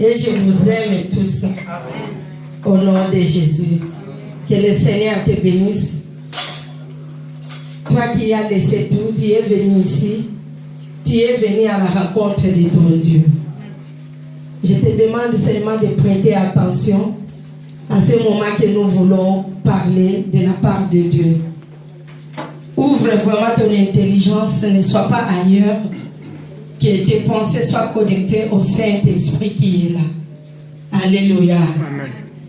Et je vous aime tous. Au nom de Jésus. Que le Seigneur te bénisse. Toi qui as laissé tout, tu es venu ici. Tu es venu à la rencontre de ton Dieu. Je te demande seulement de prêter attention à ce moment que nous voulons parler de la part de Dieu. Ouvre vraiment ton intelligence, ne sois pas ailleurs, que tes pensées soient connectées au Saint-Esprit qui est là. Alléluia.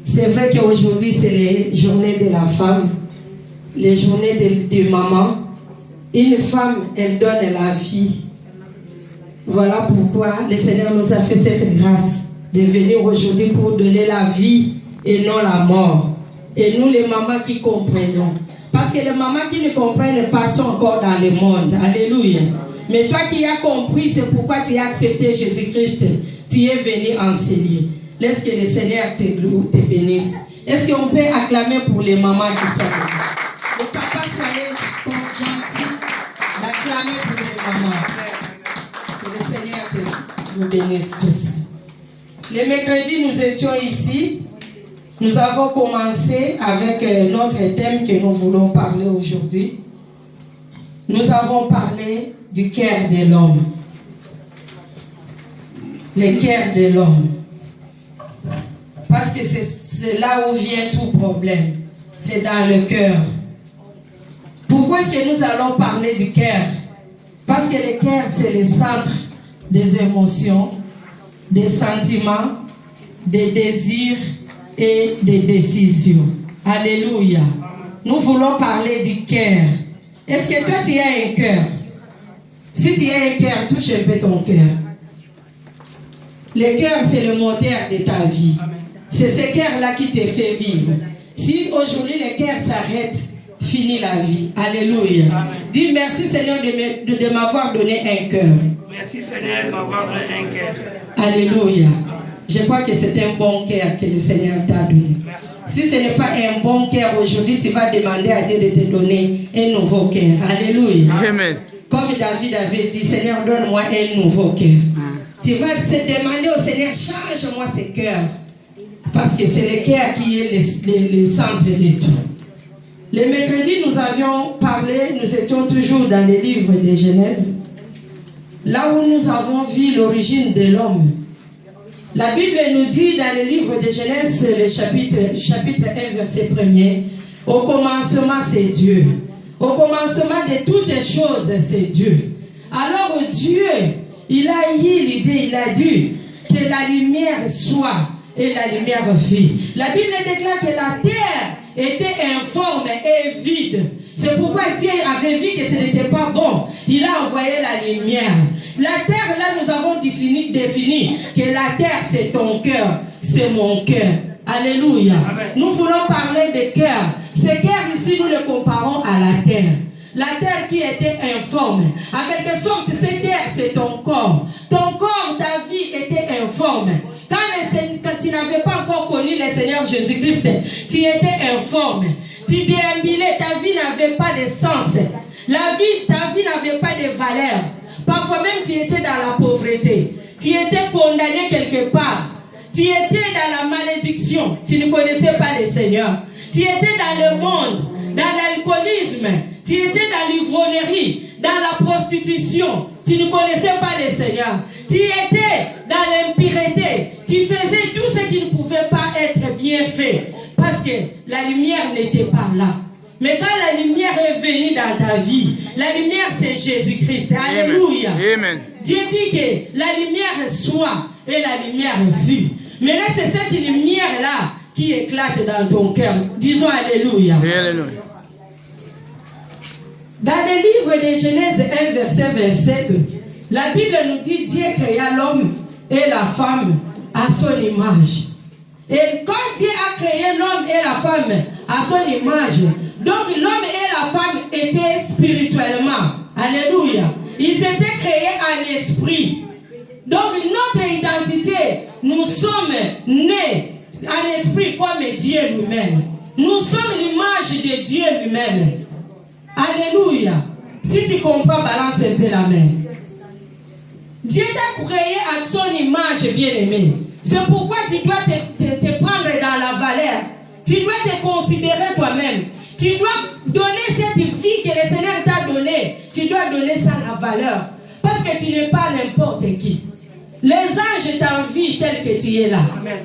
C'est vrai qu'aujourd'hui, c'est les journées de la femme, les journées de maman. Une femme, elle donne la vie. Voilà pourquoi le Seigneur nous a fait cette grâce de venir aujourd'hui pour donner la vie et non la mort. Et nous, les mamans qui comprenons. Parce que les mamans qui ne comprennent pas sont encore dans le monde. Alléluia. Mais toi qui as compris, c'est pourquoi tu as accepté Jésus-Christ. Tu es venu enseigner. Laisse que le Seigneur te bénisse. Est-ce qu'on peut acclamer pour les mamans qui sont là? Les papas, soyez gentils d'acclamer pour les mamans. Que le Seigneur nous bénisse tous. Le mercredi, nous étions ici. Nous avons commencé avec notre thème que nous voulons parler aujourd'hui. Nous avons parlé du cœur de l'homme. Le cœur de l'homme. Parce que c'est là où vient tout problème. C'est dans le cœur. Pourquoi est-ce que nous allons parler du cœur? Parce que le cœur, c'est le centre des émotions, des sentiments, des désirs et des décisions. Alléluia. Nous voulons parler du cœur. Est-ce que toi, tu as un cœur? Si tu as un cœur, touche un peu ton cœur. Le cœur, c'est le moteur de ta vie. C'est ce cœur-là qui te fait vivre. Si aujourd'hui le cœur s'arrête, finit la vie. Alléluia. Dis merci Seigneur de m'avoir donné un cœur. Merci Seigneur de m'avoir donné un cœur. Alléluia. Je crois que c'est un bon cœur que le Seigneur t'a donné. Si ce n'est pas un bon cœur aujourd'hui, tu vas demander à Dieu de te donner un nouveau cœur. Alléluia. Amen. Comme David avait dit, Seigneur, donne-moi un nouveau cœur. Tu vas se demander au Seigneur, change-moi ce cœur. Parce que c'est le cœur qui est le centre de tout. Le mercredi, nous avions parlé, nous étions toujours dans le livre de Genèse, là où nous avons vu l'origine de l'homme. La Bible nous dit dans le livre de Genèse, le chapitre 1, verset 1er, au commencement c'est Dieu. Au commencement de toutes les choses c'est Dieu. Alors Dieu, il a eu l'idée, il a dit que la lumière soit et la lumière fit. La Bible déclare que la terre était informe et vide. C'est pourquoi Dieu avait vu que ce n'était pas bon. Il a envoyé la lumière. La terre, là, nous avons défini que la terre, c'est ton cœur, c'est mon cœur. Alléluia. Amen. Nous voulons parler de cœur. Ce cœur ici, nous le comparons à la terre. La terre qui était informe. En quelque sorte, cette terre, c'est ton corps. Ton corps, ta vie était informe. Quand tu n'avais pas encore connu le Seigneur Jésus-Christ, tu étais informe. Tu déambulais, ta vie n'avait pas de sens. Ta vie n'avait pas de valeur. Parfois même, tu étais dans la pauvreté. Tu étais condamné quelque part. Tu étais dans la malédiction. Tu ne connaissais pas le Seigneur. Tu étais dans le monde, dans l'alcoolisme. Tu étais dans l'ivrognerie, dans la prostitution. Tu ne connaissais pas le Seigneur. Tu étais dans l'impureté. Tu faisais tout ce qui ne pouvait pas être bien fait. Parce que la lumière n'était pas là. Mais quand la lumière est venue dans ta vie, la lumière c'est Jésus-Christ. Alléluia. Amen. Dieu dit que la lumière soit et la lumière fut. Mais là c'est cette lumière-là qui éclate dans ton cœur. Disons Alléluia. Alléluia. Dans le livre de Genèse 1, verset 27, la Bible nous dit Dieu créa l'homme et la femme à son image. Et quand Dieu a créé l'homme et la femme à son image, donc l'homme et la femme étaient spirituellement. Alléluia. Ils étaient créés en esprit. Donc notre identité, nous sommes nés en esprit comme Dieu lui-même. Nous sommes l'image de Dieu lui-même. Alléluia. Si tu comprends, balance un peu la main. Dieu t'a créé à son image, bien-aimé. C'est pourquoi tu dois te prendre dans la valeur. Tu dois te considérer toi-même. Tu dois donner cette vie que le Seigneur t'a donnée. Tu dois donner ça la valeur. Parce que tu n'es pas n'importe qui. Les anges t'envient tel que tu es là. Amen.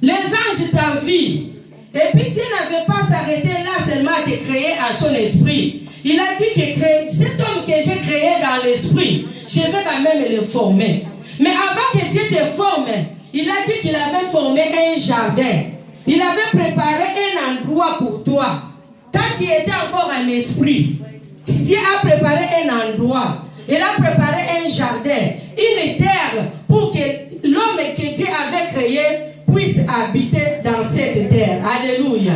Les anges t'envient. Et puis Dieu n'avait pas s'arrêté là seulement à te créer à son esprit. Il a dit que cet homme que j'ai créé dans l'esprit, je vais quand même le former. Mais avant que Dieu te forme, il a dit qu'il avait formé un jardin. Il avait préparé un endroit pour toi. Quand tu étais encore en esprit, Dieu a préparé un endroit. Il a préparé un jardin, une terre pour que l'homme que Dieu avait créé puisse habiter dans cette terre. Alléluia.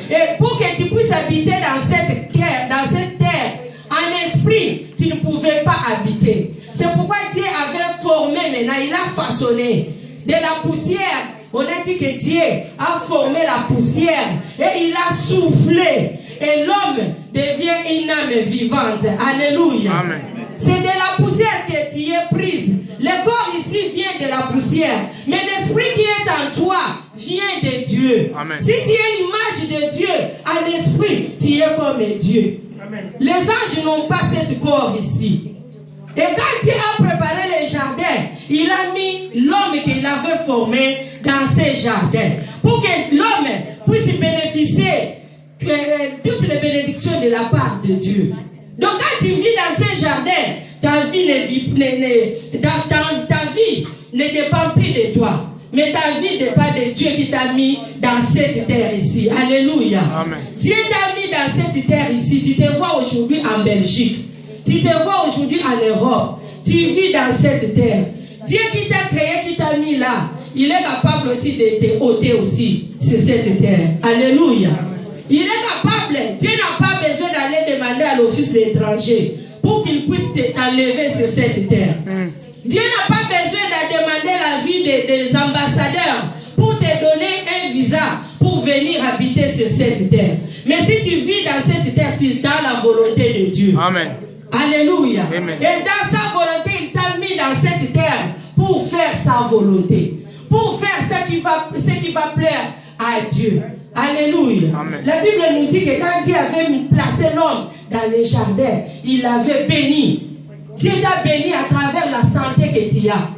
Et pour que tu puisses habiter dans cette terre, en esprit, tu ne pouvais pas habiter. C'est pourquoi Dieu avait formé maintenant, il a façonné de la poussière. On a dit que Dieu a formé la poussière et il a soufflé. Et l'homme devient une âme vivante. Alléluia. Amen. C'est de la poussière que tu es prise. Le corps ici vient de la poussière. Mais l'esprit qui est en toi vient de Dieu. Amen. Si tu es l'image de Dieu en esprit, tu es comme Dieu. Amen. Les anges n'ont pas ce corps ici. Et quand Dieu a préparé les jardins, il a mis l'homme qu'il avait formé dans ces jardins. Pour que l'homme puisse bénéficier toutes les bénédictions de la part de Dieu. Donc quand tu vis dans ces jardins, ta vie ne dépend plus de toi. Mais ta vie dépend de Dieu qui t'a mis dans cette terre ici. Alléluia. Amen. Dieu t'a mis dans cette terre ici. Tu te vois aujourd'hui en Belgique. Tu te vois aujourd'hui en Europe. Tu vis dans cette terre. Dieu qui t'a créé, qui t'a mis là, il est capable aussi de te ôter aussi sur cette terre. Alléluia. Il est capable. Dieu n'a pas besoin d'aller demander à l'office de l'étranger pour qu'il puisse t'enlever sur cette terre. Dieu n'a pas besoin de demander l'avis des ambassadeurs pour te donner un visa pour venir habiter sur cette terre. Mais si tu vis dans cette terre, c'est dans la volonté de Dieu. Amen. Alléluia. Amen. Et dans sa volonté, il t'a mis dans cette terre pour faire sa volonté. Pour faire ce qui va plaire à Dieu. Alléluia. Amen. La Bible nous dit que quand Dieu avait placé l'homme dans les jardins, il l'avait béni. Dieu t'a béni à travers la santé que tu as.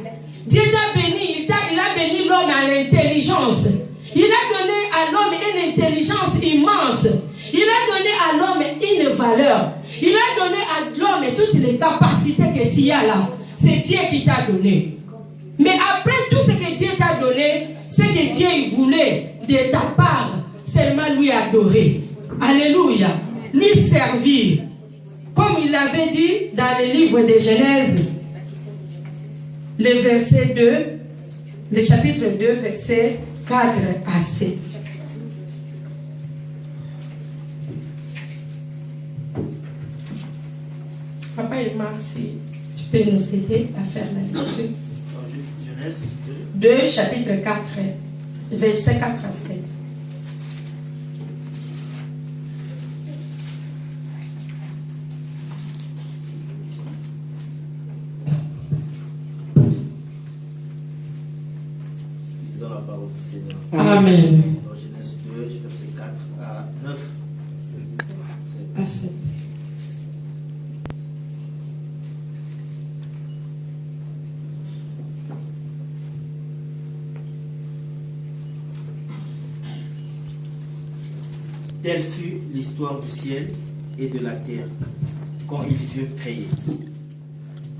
Dieu t'a béni, il a béni l'homme à l'intelligence. Il a donné à l'homme une intelligence immense. Il a donné à l'homme une valeur. Il a donné à l'homme toutes les capacités que tu as là. C'est Dieu qui t'a donné. Mais après tout ce que Dieu t'a donné, ce que Dieu voulait de ta part, seulement lui adorer. Alléluia. Lui servir. Comme il l'avait dit dans le livre de Genèse, le verset 2, le chapitre 2, verset 4 à 7. Papa et Marc, si tu peux nous aider à faire la lecture. Genèse 2, chapitre 4, verset 4 à 7. Lisons la parole du Seigneur. Amen. Dans Genèse 2, verset 4 à 9. À 7. Telle fut l'histoire du ciel et de la terre quand ils furent créés.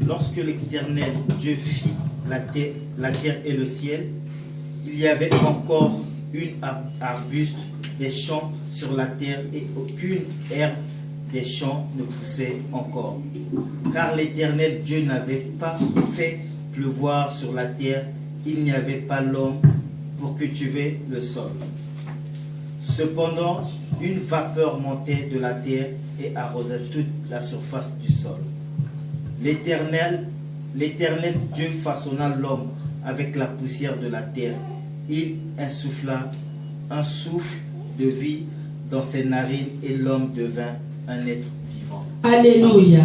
Lorsque l'Éternel Dieu fit la terre et le ciel, il y avait encore une arbuste des champs sur la terre et aucune herbe des champs ne poussait encore. Car l'Éternel Dieu n'avait pas fait pleuvoir sur la terre, il n'y avait pas l'homme pour cultiver le sol. Cependant, une vapeur montait de la terre et arrosait toute la surface du sol. L'Éternel Dieu façonna l'homme avec la poussière de la terre. Il insuffla un souffle de vie dans ses narines et l'homme devint un être vivant. Alléluia.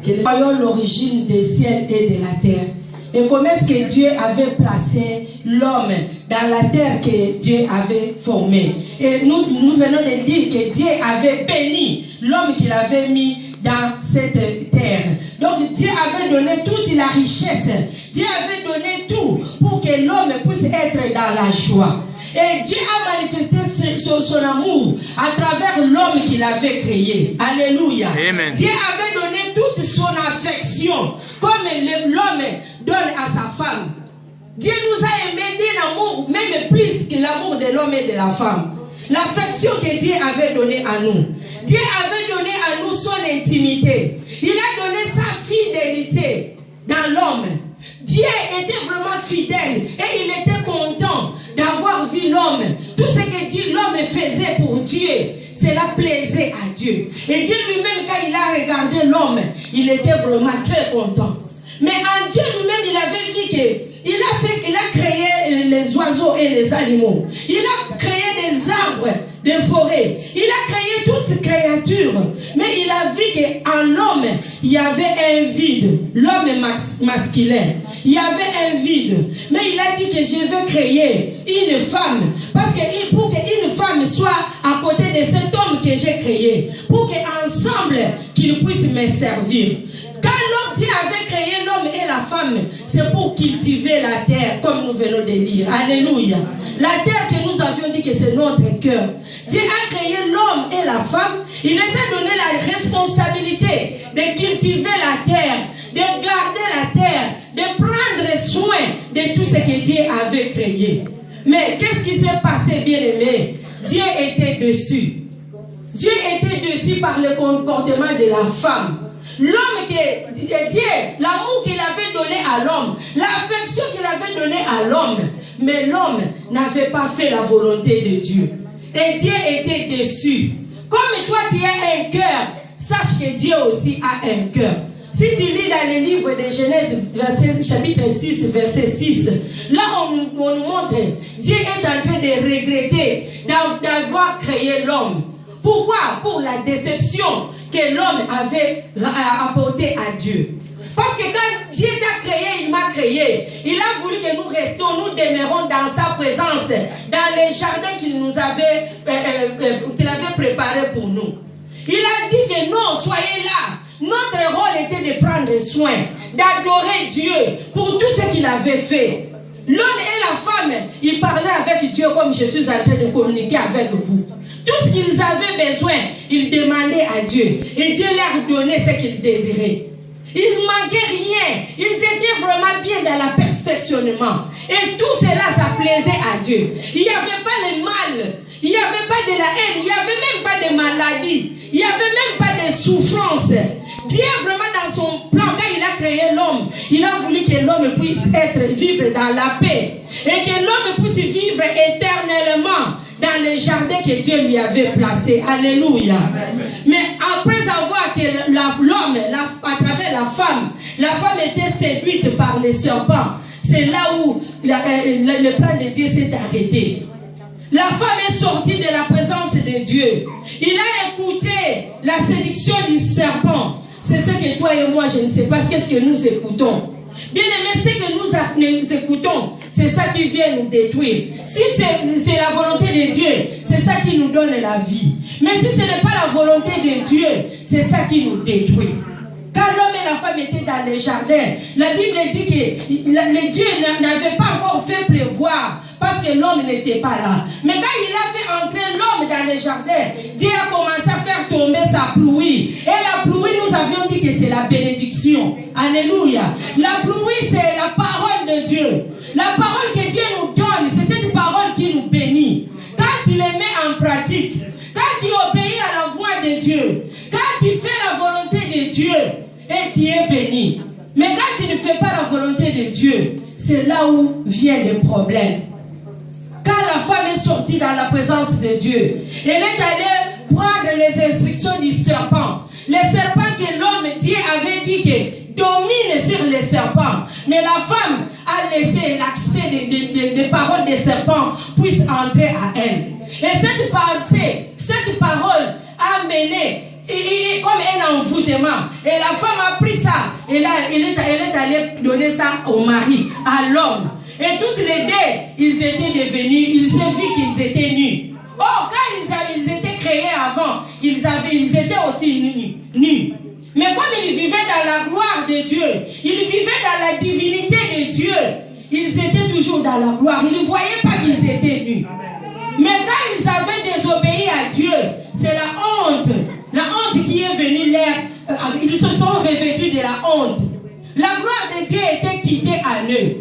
Que nous voyons l'origine des ciels et de la terre. Et comment est-ce que Dieu avait placé l'homme dans la terre que Dieu avait formée. Et nous venons de dire que Dieu avait béni l'homme qu'il avait mis dans cette terre. Donc Dieu avait donné toute la richesse. Dieu avait donné tout pour que l'homme puisse être dans la joie. Et Dieu a manifesté son amour à travers l'homme qu'il avait créé. Alléluia. Amen. Dieu avait donné toute son affection comme l'homme donne à sa femme. Dieu nous a aimé d'un amour, même plus que l'amour de l'homme et de la femme. L'affection que Dieu avait donnée à nous. Dieu avait donné à nous son intimité. Il a donné sa fidélité dans l'homme. Dieu était vraiment fidèle et il était content d'avoir vu l'homme. Tout ce que l'homme faisait pour Dieu, cela plaisait à Dieu. Et Dieu lui-même, quand il a regardé l'homme, il était vraiment très content. Mais en Dieu lui-même, il avait dit qu'il a créé les oiseaux et les animaux. Il a créé des arbres, des forêts. Il a créé toutes créatures. Mais il a vu qu'en l'homme, il y avait un vide. L'homme masculin. Il y avait un vide. Mais il a dit que je veux créer une femme. Parce que pour qu'une femme soit à côté de cet homme que j'ai créé. Pour qu'ensemble, qu'ils puissent me servir. Quand l'homme, Dieu avait créé l'homme et la femme, c'est pour cultiver la terre, comme nous venons de lire. Alléluia. La terre que nous avions dit que c'est notre cœur. Dieu a créé l'homme et la femme. Il les a donné la responsabilité de cultiver la terre, de garder la terre, de prendre soin de tout ce que Dieu avait créé. Mais qu'est-ce qui s'est passé, bien-aimé? Dieu était dessus. Dieu était dessus par le comportement de la femme. L'homme Dieu, l'amour qu'il avait donné à l'homme, l'affection qu'il avait donnée à l'homme, mais l'homme n'avait pas fait la volonté de Dieu. Et Dieu était déçu. Comme toi tu as un cœur, sache que Dieu aussi a un cœur. Si tu lis dans le livre de Genèse, chapitre 6, verset 6, là on nous montre, Dieu est en train de regretter d'avoir créé l'homme. Pourquoi? Pour la déception que l'homme avait apportée à Dieu. Parce que quand Dieu t'a créé, il m'a créé. Il a voulu que nous restions, nous demeurons dans sa présence, dans les jardins qu'il nous avait, préparés pour nous. Il a dit que non, soyez là. Notre rôle était de prendre soin, d'adorer Dieu pour tout ce qu'il avait fait. L'homme et la femme, ils parlaient avec Dieu comme je suis en train de communiquer avec vous. Tout ce qu'ils avaient besoin, ils demandaient à Dieu. Et Dieu leur donnait ce qu'ils désiraient. Ils ne manquaient rien. Ils étaient vraiment bien dans le perfectionnement. Et tout cela, ça plaisait à Dieu. Il n'y avait pas le mal. Il n'y avait pas de la haine. Il n'y avait même pas de maladie. Il n'y avait même pas de souffrance. Dieu, vraiment, dans son plan, quand il a créé l'homme, il a voulu que l'homme puisse vivre dans la paix. Et que l'homme puisse vivre éternellement dans les jardins que Dieu lui avait placés. Alléluia. Amen. Mais après avoir que l'homme, à travers la femme était séduite par les serpents. C'est là où le plan de Dieu s'est arrêté. La femme est sortie de la présence de Dieu. Il a écouté la séduction du serpent. C'est ce que toi et moi, je ne sais pas qu'est-ce que nous écoutons. Bien aimé, ce que nous écoutons, c'est ça qui vient nous détruire. Si c'est la volonté de Dieu, c'est ça qui nous donne la vie. Mais si ce n'est pas la volonté de Dieu, c'est ça qui nous détruit. Quand l'homme et la femme étaient dans les jardins, la Bible dit que le Dieu n'avait pas encore fait pleuvoir parce que l'homme n'était pas là. Mais quand il a fait entrer l'homme dans les jardins, Dieu a commencé à faire tomber sa pluie. Et la pluie, nous avions dit que c'est la bénédiction. Alléluia. La pluie, c'est la parole de Dieu. La parole que Dieu nous donne, c'est cette parole qui nous bénit. Quand tu les mets en pratique, quand tu obéis à la voix de Dieu, quand tu fais la volonté de Dieu, et tu es béni. Mais quand tu ne fais pas la volonté de Dieu, c'est là où vient le problème. Quand la femme est sortie dans la présence de Dieu, elle est allée prendre les instructions du serpent. Les serpents que l'homme, Dieu avait dit que domine sur les serpents. Mais la femme a laissé l'accès des paroles des serpents puisse entrer à elle. Et cette parole a mené comme un envoûtement. appartement. Et la femme a pris ça. Et là, elle est allée donner ça au mari, à l'homme. Et toutes les deux, ils étaient devenus, ils ont vu qu'ils étaient nus. Oh, quand ils étaient créés avant, ils étaient aussi nus. Mais comme ils vivaient dans la gloire de Dieu, ils vivaient dans la divinité de Dieu, ils étaient toujours dans la gloire. Ils ne voyaient pas qu'ils étaient nus. Mais quand ils avaient désobéi à Dieu, c'est la honte qui est venue leur. Ils se sont revêtus de la honte. La gloire de Dieu était quittée à eux.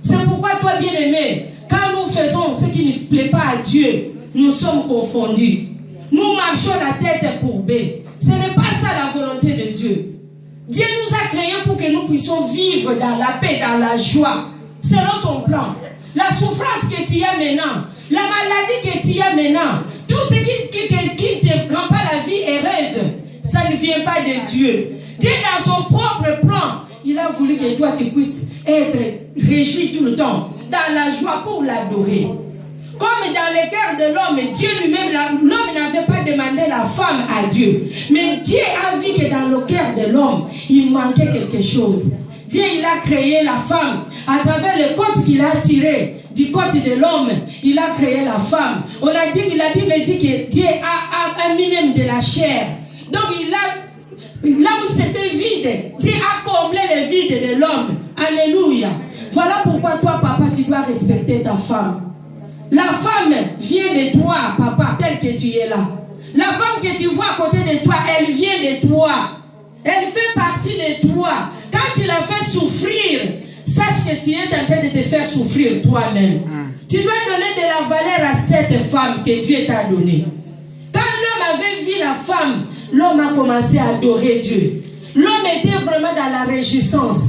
C'est pourquoi, toi bien-aimé, quand nous faisons ce qui ne plaît pas à Dieu, nous sommes confondus. Nous marchons la tête courbée. Ce n'est pas ça la volonté de Dieu. Dieu nous a créés pour que nous puissions vivre dans la paix, dans la joie, selon son plan. La souffrance que tu as maintenant, la maladie que tu as maintenant, tout ce qui ne te rend pas la vie heureuse, ça ne vient pas de Dieu. Dieu, dans son propre plan, il a voulu que toi tu puisses être réjoui tout le temps, dans la joie pour l'adorer. Comme dans le cœur de l'homme, Dieu lui-même, l'homme n'avait pas demandé la femme à Dieu. Mais Dieu a vu que dans le cœur de l'homme, il manquait quelque chose. Dieu, il a créé la femme. À travers le côte qu'il a tiré du côté de l'homme, il a créé la femme. On a dit que la Bible dit que Dieu a mis même de la chair. Donc là où c'était vide, Dieu a comblé le vide de l'homme. Alléluia. Voilà pourquoi toi, papa, tu dois respecter ta femme. La femme vient de toi, papa, tel que tu es là. La femme que tu vois à côté de toi, elle vient de toi. Elle fait partie de toi. Quand tu la fais souffrir, sache que tu es en train de te faire souffrir toi-même. Tu dois donner de la valeur à cette femme que Dieu t'a donnée. Quand l'homme avait vu la femme, l'homme a commencé à adorer Dieu. L'homme était vraiment dans la réjouissance.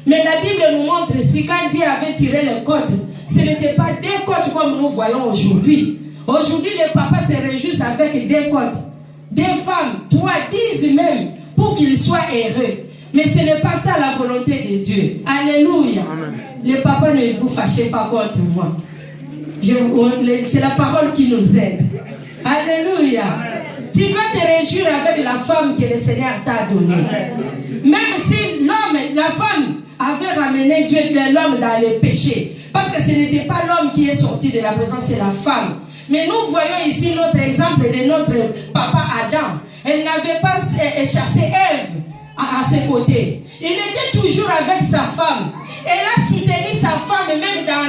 Mais la Bible nous montre ici, quand Dieu avait tiré les côtes, ce n'était pas des côtes comme nous voyons aujourd'hui. Aujourd'hui, les papas se réjouissent avec des côtes. Des femmes, 3, 10 même, pour qu'ils soient heureux. Mais ce n'est pas ça la volonté de Dieu. Alléluia. Amen. Les papas, ne vous fâchez pas contre moi. C'est la parole qui nous aide. Alléluia. Tu dois te réjouir avec la femme que le Seigneur t'a donnée. Même si l'homme, la femme avait ramené Dieu, l'homme dans le péché. Parce que ce n'était pas l'homme qui est sorti de la présence, c'est la femme. Mais nous voyons ici notre exemple de notre papa Adam. Elle n'avait pas chassé Ève à ses côtés. Il était toujours avec sa femme. Elle a soutenu sa femme même dans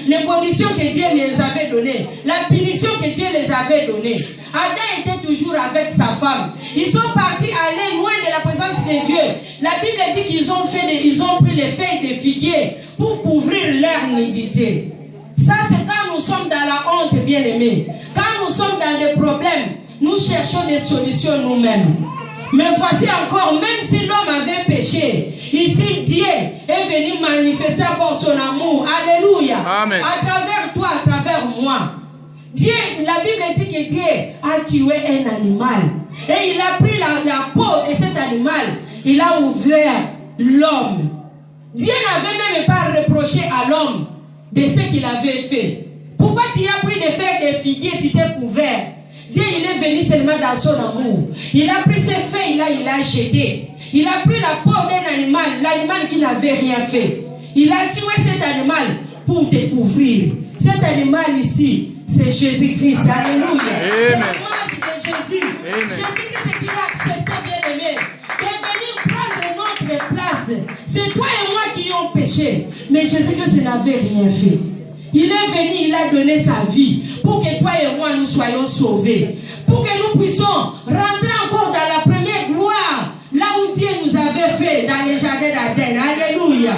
les conditions que Dieu les avait données. La punition que Dieu les avait donnée. Adam était toujours avec sa femme. Ils sont partis aller loin de la présence de Dieu. La Bible dit qu'ils ont pris les feuilles de figuier pour couvrir leur nudité. Ça, c'est quand nous sommes dans la honte, bien-aimés. Quand nous sommes dans des problèmes, nous cherchons des solutions nous-mêmes. Mais voici encore, même si l'homme avait péché, ici Dieu est venu manifester encore son amour. Alléluia. Amen. À travers toi, à travers moi. Dieu, la Bible dit que Dieu a tué un animal. Et il a pris la peau de cet animal. Il a ouvert l'homme. Dieu n'avait même pas reproché à l'homme de ce qu'il avait fait. Pourquoi tu as pris des feuilles de figuier, tu t'es couvert? Dieu, il est venu seulement dans son amour. Il a pris ces feuilles-là, il a jeté. Il a pris la peau d'un animal, l'animal qui n'avait rien fait. Il a tué cet animal pour te couvrir. Cet animal ici, c'est Jésus-Christ. Alléluia. C'est l'image de Jésus. Jésus-Christ, c'est qu'il a accepté, bien-aimé, de venir prendre notre place. C'est toi et moi qui ont péché. Mais Jésus-Christ n'avait rien fait. Il est venu, il a donné sa vie pour que toi et moi nous soyons sauvés. Pour que nous puissions rentrer encore dans la première gloire, là où Dieu nous avait fait dans les jardins d'Aden. Alléluia.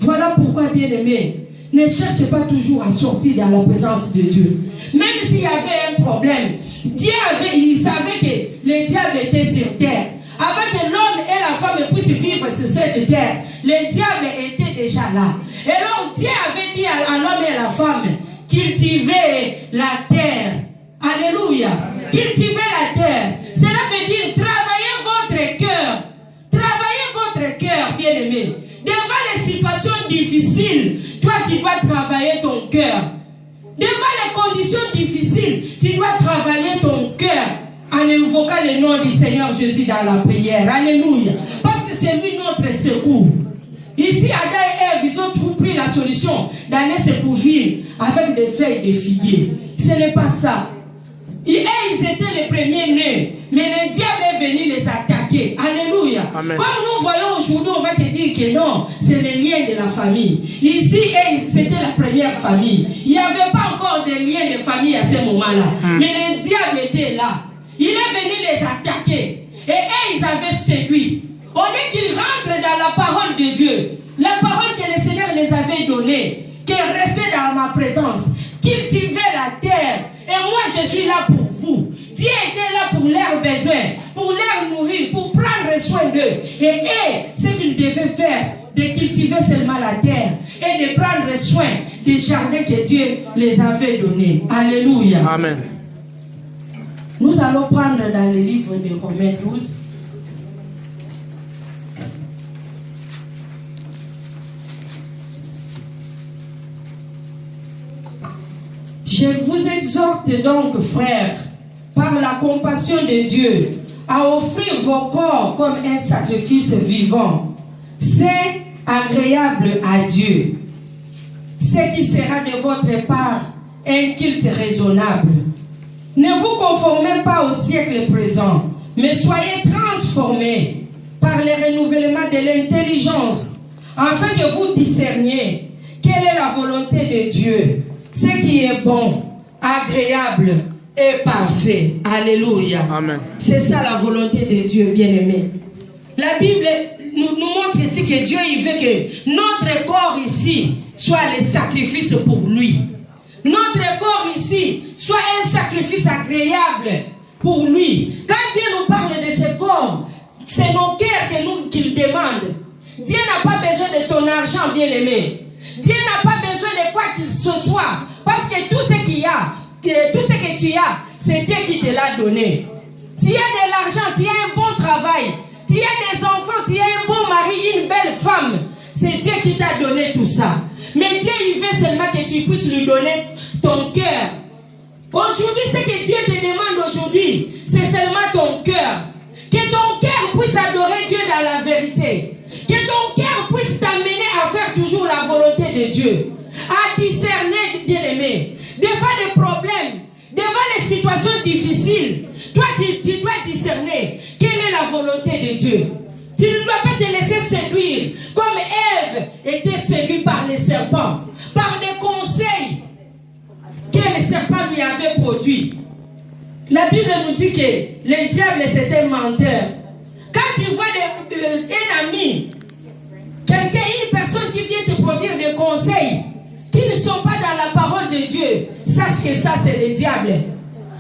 Voilà pourquoi, bien-aimés, ne cherchez pas toujours à sortir dans la présence de Dieu. Même s'il y avait un problème, Dieu il savait que le diable était sur terre. Avant que l'homme et la femme puissent vivre sur cette terre, le diable était déjà là. Et alors Dieu avait dit à l'homme et à la femme, cultivez la terre. Alléluia. Cultivez la terre. Cela veut dire travaillez votre cœur. Travaillez votre cœur, bien-aimé. Devant les situations difficiles, toi tu dois travailler ton cœur. Devant les conditions difficiles, tu dois travailler ton cœur. en invoquant le nom du Seigneur Jésus dans la prière. Alléluia. Parce que c'est lui notre secours. Ici, Adam et Ève, ils ont pris la solution d'aller se couvrir avec des feuilles de figuier. Ce n'est pas ça. Et ils étaient les premiers nés. Mais le diable est venu les attaquer. Alléluia. Amen. Comme nous voyons aujourd'hui, on va te dire que non, c'est le lien de la famille. Ici, c'était la première famille. Il n'y avait pas encore de lien de famille à ce moment-là. Mais le diable était là. Il est venu les attaquer. Et ils avaient séduit. Au lieu qu'ils rentrent dans la parole de Dieu, la parole que le Seigneur les avait donnée, qui est restée dans ma présence, cultiver la terre. Et moi, je suis là pour vous. Dieu était là pour leurs besoins, pour les nourrir, pour prendre soin d'eux. Et ce qu'ils devaient faire, de cultiver seulement la terre et de prendre soin des jardins que Dieu les avait donnés. Alléluia. Amen. Nous allons prendre dans le livre de Romains 12. Je vous exhorte donc, frères, par la compassion de Dieu, à offrir vos corps comme un sacrifice vivant, c'est agréable à Dieu, ce qui sera de votre part un culte raisonnable. Ne vous conformez pas au siècle présent, mais soyez transformés par le renouvellement de l'intelligence, afin que vous discerniez quelle est la volonté de Dieu, ce qui est bon, agréable et parfait. Alléluia. Amen. C'est ça la volonté de Dieu, bien-aimé. La Bible nous montre ici que Dieu il veut que notre corps ici soit le sacrifice pour lui. Notre corps ici soit un sacrifice agréable pour lui. Quand Dieu nous parle de ce corps, c'est nos cœurs qu'il demande. Dieu n'a pas besoin de ton argent, bien-aimé. Dieu n'a pas besoin de quoi qu'il se soit. Parce que tout ce qu'il y a, tout ce que tu as, c'est Dieu qui te l'a donné. Tu as de l'argent, tu as un bon travail, tu as des enfants, tu as un bon mari, une belle femme. C'est Dieu qui t'a donné tout ça. Mais Dieu, il veut seulement que tu puisses lui donner ton cœur. Aujourd'hui, ce que Dieu te demande aujourd'hui, c'est seulement ton cœur. Que ton cœur puisse adorer Dieu dans la vérité. Que ton cœur puisse t'amener à faire toujours la volonté de Dieu. À discerner, bien-aimé. Devant des problèmes, devant les situations difficiles, toi, tu dois discerner quelle est la volonté de Dieu. Tu ne dois pas te laisser séduire comme Ève était séduite par les serpents, par des conseils que le serpent lui avait produits. La Bible nous dit que le diable c'était un menteur. Quand tu vois un ami, quelqu'un, une personne qui vient te produire des conseils qui ne sont pas dans la parole de Dieu, sache que ça c'est le diable.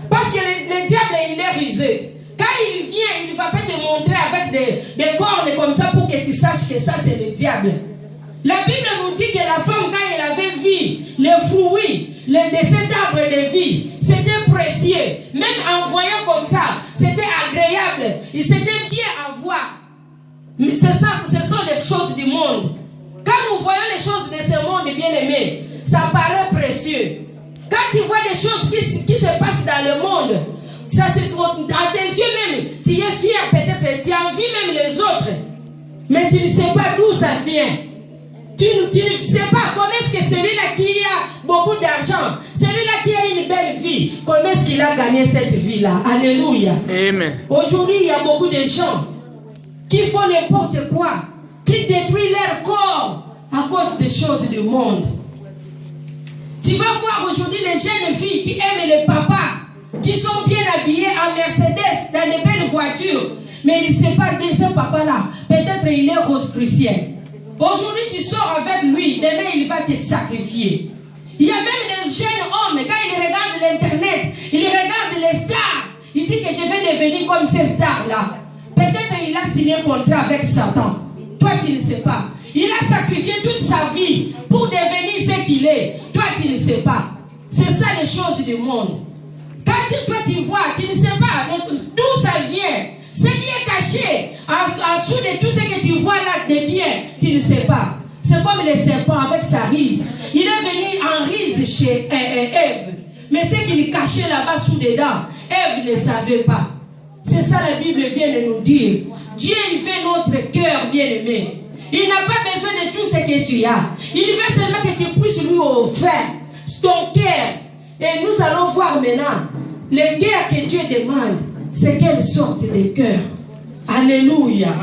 Parce que le diable il est rusé. Quand il vient, il ne va pas te montrer avec des cornes comme ça pour que tu saches que ça c'est le diable. La Bible nous dit que la femme, quand elle avait vu le fruit de cet arbre de vie, c'était précieux. Même en voyant comme ça, c'était agréable. Il s'était bien à voir. Mais ce sont les choses du monde. Quand nous voyons les choses de ce monde, bien-aimés, ça paraît précieux. Quand tu vois des choses qui se passent dans le monde, ça, à tes yeux même, tu es fier peut-être, tu envies même les autres. Mais tu ne sais pas d'où ça vient. Tu ne sais pas comment est-ce que celui-là qui a beaucoup d'argent, celui-là qui a une belle vie, comment est-ce qu'il a gagné cette vie-là. Alléluia. Amen. Aujourd'hui, il y a beaucoup de gens qui font n'importe quoi, qui détruisent leur corps à cause des choses du monde. Tu vas voir aujourd'hui les jeunes filles qui aiment les papas, qui sont bien habillés en Mercedes, dans des belles voitures. Mais il ne sait pas de ce papa-là. Peut-être il est rose-chrétien. Aujourd'hui, tu sors avec lui. Demain, il va te sacrifier. Il y a même des jeunes hommes, quand ils regardent l'Internet, ils regardent les stars. Il dit que je vais devenir comme ces stars-là. Peut-être il a signé un contrat avec Satan. Toi, tu ne sais pas. Il a sacrifié toute sa vie pour devenir ce qu'il est. Toi, tu ne sais pas. C'est ça les choses du monde. Quand toi, tu vois, tu ne sais pas d'où ça vient. Ce qui est caché en dessous de tout ce que tu vois là de bien, tu ne sais pas. C'est comme le serpent avec sa rise. Il est venu en rise chez Ève. Mais ce qu'il cachait là-bas sous dedans, Ève ne savait pas. C'est ça la Bible vient de nous dire. Dieu, il veut notre cœur bien-aimé. Il n'a pas besoin de tout ce que tu as. Il veut seulement que tu puisses lui offrir ton cœur. Et nous allons voir maintenant le cœur que Dieu demande. C'est quelle sorte de cœur. Alléluia.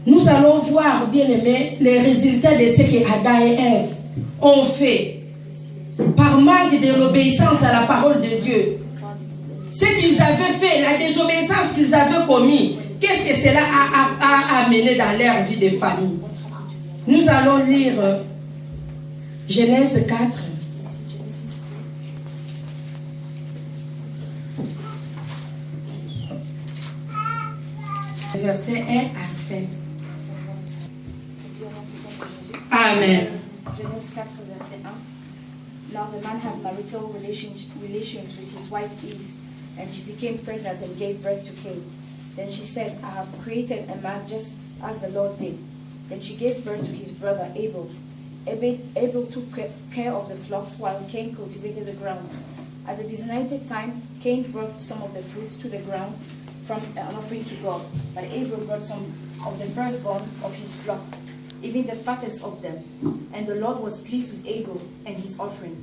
Nous allons voir, bien-aimés, les résultats de ce que Adam et Ève ont fait. Par manque de l'obéissance à la parole de Dieu. Ce qu'ils avaient fait, la désobéissance qu'ils avaient commis, qu'est-ce que cela a amené dans leur vie de famille? Nous allons lire Genèse 4. Versets 1 à 16. Amen. Genèse 4, verset 1. Now the man had marital relations with his wife Eve, and she became pregnant and gave birth to Cain. Then she said, I have created a man just as the Lord did. Then she gave birth to his brother Abel. Abel took care of the flocks while Cain cultivated the ground. At the designated time, Cain brought some of the fruit to the ground from an offering to God, but Abel brought some of the firstborn of his flock, even the fattest of them. And the Lord was pleased with Abel and his offering.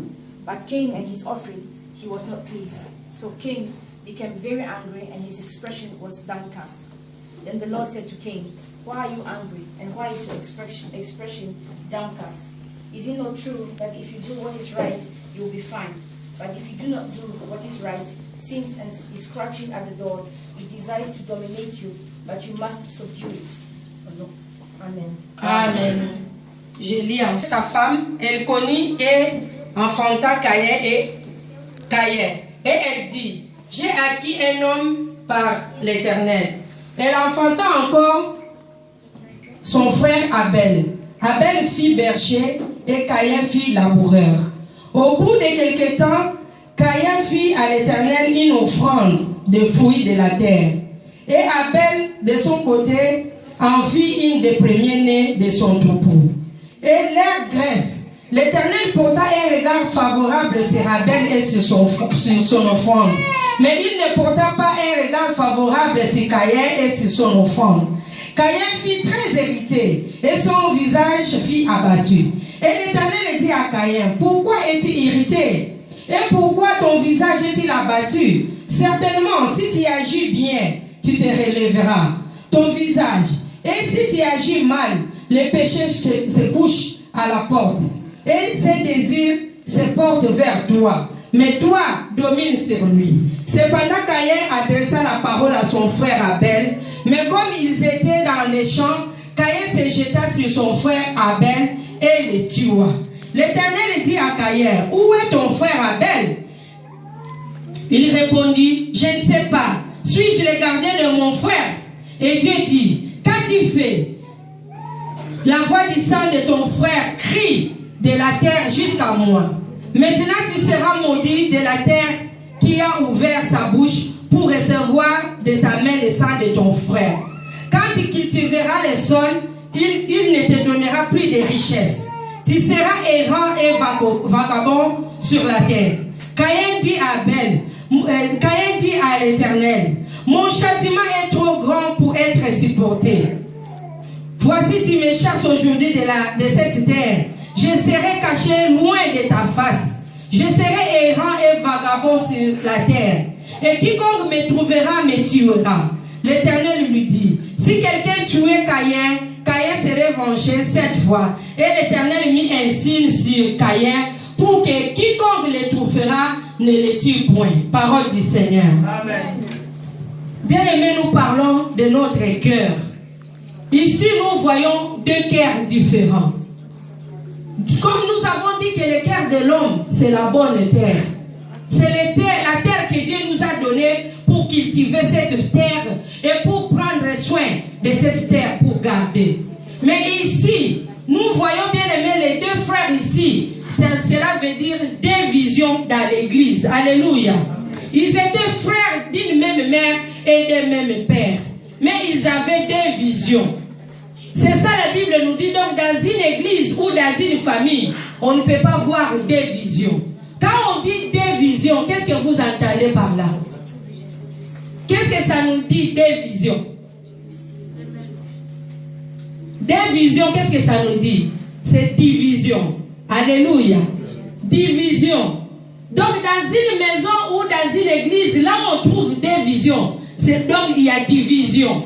But Cain and his offering, he was not pleased. So Cain became very angry, and his expression was downcast. Then the Lord said to Cain, why are you angry, and why is your expression downcast? Is it not true that if you do what is right, you will be fine? But if you do not do what is right, sin is crouching at the door. It desires to dominate you, but you must subdue it. Amen. Amen. Je lis en sa femme, elle connut et enfanta Caïn et Caïn. Et elle dit, j'ai acquis un homme par l'Éternel. Elle enfanta encore son frère Abel. Abel fit berger et Caïn fit laboureur. Au bout de quelque temps, Caïn fit à l'Éternel une offrande de fruits de la terre. Et Abel, de son côté, en fit une des premiers-nés de son troupeau. Et leur graisse, l'Éternel porta un regard favorable sur Abel et sur son offrande. Mais il ne porta pas un regard favorable sur Caïn et sur son offrande. Caïn fut très irrité et son visage fut abattu. Et l'Éternel dit à Caïn, pourquoi es-tu irrité? Et pourquoi ton visage est-il abattu? Certainement, si tu agis bien, tu te relèveras ton visage. Et si tu agis mal, le péché se couche à la porte. Et ses désirs se portent vers toi. Mais toi, domine sur lui. Cependant, Caïn adressa la parole à son frère Abel. Mais comme ils étaient dans les champs, Caïn se jeta sur son frère Abel et le tua. L'Éternel dit à Caïn, où est ton frère Abel? Il répondit, je ne sais pas. Suis-je le gardien de mon frère? Et Dieu dit, qu'as-tu fait? La voix du sang de ton frère crie de la terre jusqu'à moi. Maintenant tu seras maudit de la terre qui a ouvert sa bouche pour recevoir de ta main le sang de ton frère. Quand tu cultiveras le sol, il ne te donnera plus de richesse. Tu seras errant et vagabond sur la terre. Caïn dit à l'Éternel, mon châtiment est trop grand pour être supporté. Voici, tu me chasses aujourd'hui de cette terre. Je serai caché loin de ta face. Je serai errant et vagabond sur la terre. Et quiconque me trouvera me tuera. L'Éternel lui dit, si quelqu'un tuait Caïn, Caïn serait vengé 7 fois. Et l'Éternel mit un signe sur Caïn pour que quiconque le trouvera ne le tue point. Parole du Seigneur. Amen. Bien-aimés, nous parlons de notre cœur. Ici, nous voyons deux cœurs différents. Comme nous avons dit que le cœur de l'homme, c'est la bonne terre. C'est la terre que Dieu nous a donnée pour cultiver cette terre et pour prendre soin de cette terre pour garder. Mais ici, nous voyons bien aimé les deux frères ici. Cela veut dire deux visions dans l'église. Alléluia. Ils étaient frères d'une même mère et d'un même père. Mais ils avaient deux visions. C'est ça la Bible nous dit. Donc dans une église ou dans une famille, on ne peut pas voir deux visions. Quand on dit des visions, qu'est-ce que vous entendez par là? Qu'est-ce que ça nous dit, des visions? Des visions, qu'est-ce que ça nous dit? C'est division. Alléluia. Division. Donc dans une maison ou dans une église, là où on trouve des visions, c'est donc il y a division.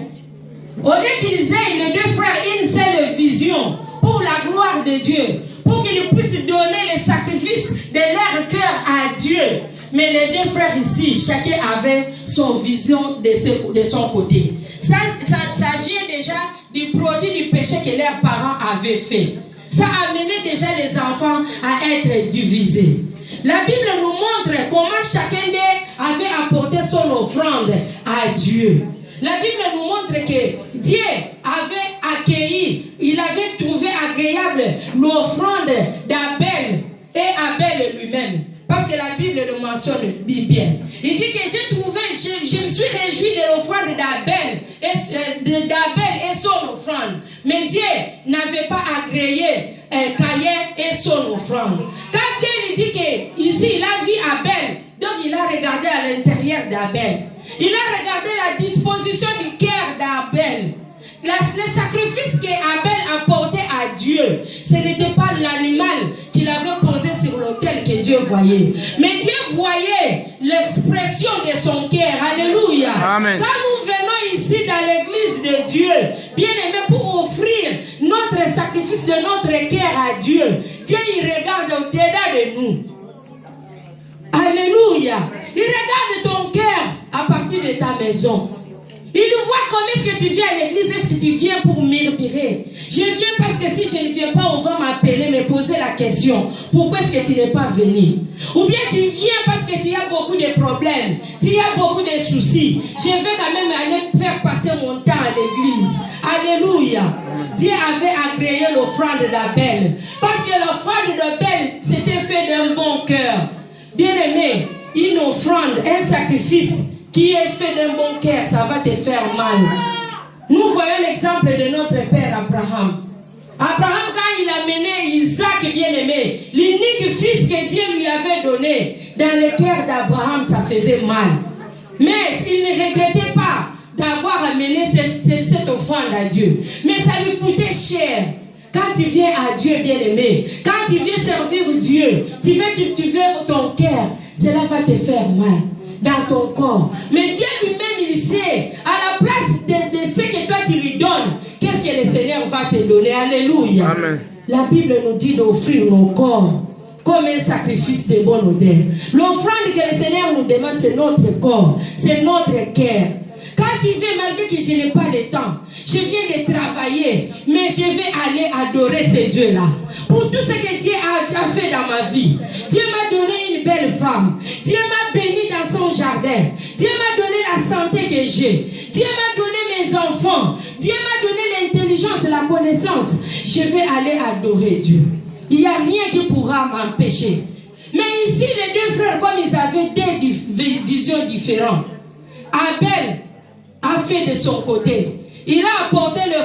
Au lieu qu'ils aient les deux frères une seule vision pour la gloire de Dieu, pour qu'ils puissent donner les sacrifices de leur cœur à Dieu. Mais les deux frères ici, chacun avait son vision de son côté. Ça vient déjà du produit du péché que leurs parents avaient fait. Ça a amené déjà les enfants à être divisés. La Bible nous montre comment chacun d'eux avait apporté son offrande à Dieu. La Bible nous montre que Dieu avait accueilli, il avait trouvé agréable l'offrande d'Abel et Abel lui-même. Parce que la Bible le mentionne bien. Il dit que je me suis réjoui de l'offrande d'Abel et son offrande. Mais Dieu n'avait pas agréé Caïn et son offrande. Quand Dieu lui dit que ici il a vu Abel, donc il a regardé à l'intérieur d'Abel. Il a regardé la disposition du cœur d'Abel. Le sacrifice qu'Abel apportait à Dieu, ce n'était pas l'animal qu'il avait posé sur l'autel que Dieu voyait. Mais Dieu voyait l'expression de son cœur. Alléluia. Amen. Quand nous venons ici dans l'église de Dieu, bien aimé, pour offrir notre sacrifice de notre cœur à Dieu, Dieu il regarde au-delà de nous. Alléluia. Il regarde ton cœur à partir de ta maison. Il voit comment est-ce que tu viens à l'église. Est-ce que tu viens pour murmurer? Je viens parce que si je ne viens pas, on va m'appeler, me poser la question. Pourquoi est-ce que tu n'es pas venu? Ou bien tu viens parce que tu as beaucoup de problèmes, tu as beaucoup de soucis. Je vais quand même aller faire passer mon temps à l'église. Alléluia. Dieu avait agréé l'offrande d'Abel. Parce que l'offrande d'Abel, c'était fait d'un bon cœur. Bien aimé, une offrande, un sacrifice qui est fait d'un bon cœur, ça va te faire mal. Nous voyons l'exemple de notre père Abraham. Abraham, quand il a mené Isaac, bien aimé, l'unique fils que Dieu lui avait donné, dans le cœur d'Abraham, ça faisait mal. Mais il ne regrettait pas d'avoir amené cette offrande à Dieu. Mais ça lui coûtait cher. Quand tu viens à Dieu, bien aimé, quand tu viens servir Dieu, tu veux cultiver ton cœur, cela va te faire mal dans ton corps. Mais Dieu lui-même, il sait, à la place de ce que toi tu lui donnes, qu'est-ce que le Seigneur va te donner. Alléluia. Amen. La Bible nous dit d'offrir nos corps comme un sacrifice de bonne odeur. L'offrande que le Seigneur nous demande, c'est notre corps, c'est notre cœur. Quand tu veux, malgré que je n'ai pas le temps, je viens de travailler, mais je vais aller adorer ce Dieu-là. Pour tout ce que Dieu a fait dans ma vie. Dieu m'a donné une belle femme. Dieu m'a béni dans son jardin. Dieu m'a donné la santé que j'ai. Dieu m'a donné mes enfants. Dieu m'a donné l'intelligence et la connaissance. Je vais aller adorer Dieu. Il n'y a rien qui pourra m'empêcher. Mais ici, les deux frères, comme ils avaient des visions différentes, Abel a fait de son côté. Il a apporté le